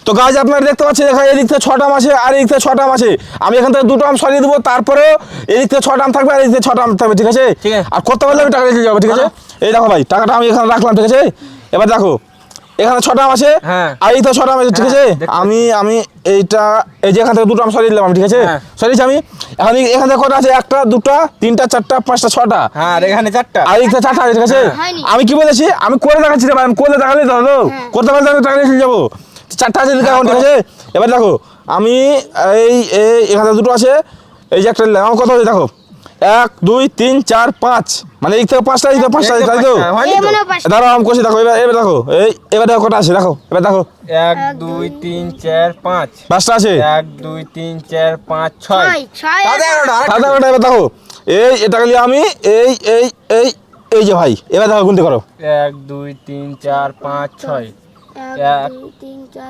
তো গাছ আপনারা দেখতে পাচ্ছেন এখানে এদিক থেকে 6টা আম আছে আর এদিক থেকে 6টা আম আছে। আমি এখান থেকে 2টো আম সরিয়ে দেবো, তারপরেও এদিক থেকে 6টা আম থাকবে আর এদিক থেকে 6টা আম থাকবে, ঠিক আছে? আর করতে পারলে আমি টাকা রেখে যাবো, ঠিক আছে? এই দেখো ভাই, টাকাটা আমি এখানে রাখলাম, ঠিক আছে? এবার দেখো এখানে 6টা আম আছে আর এই তো 6টা আম আছে, ঠিক আছে? আমি এইটা এই যে এখান থেকে 2টো আম সরিয়ে দিলাম, ঠিক আছে? সরিয়েছি আমি। এখন এখান থেকে কটা আছে? 1টা 2টা 3টা 4টা 5টা 6টা, হ্যাঁ আর এখানে 4টা আর এদিক থেকে 4টা আছে, ঠিক আছে? আমি কি বলেছি? আমি করে দেখাচ্ছি রে ভাই, আমি করে দেখালে তো হলো। করতে পারলে আমি টাকা রেখে যাবো। 4টা আছে, ঠিক আছে? এবার দেখো আমি এই এখানে 2টো আছে, এই যে একটা আমার কথা হচ্ছে, দেখো 1 2 3 4 5, মানে এই থেকে 5টা, এই থেকে 5টা, তাই তো? দাঁড়াও আমি করছি, দেখো এবার দেখো এবার দেখো কটা আছে, দেখো এবার দেখো 1 2 3 4 5 5টা আছে। 1 2 3 4 5 6 এবার দেখো এটা গেলে আমি এই এই এই এই যে ভাই, এবার দেখো গুনতে করো। 1 2 3 4 5 6 1 2 3 4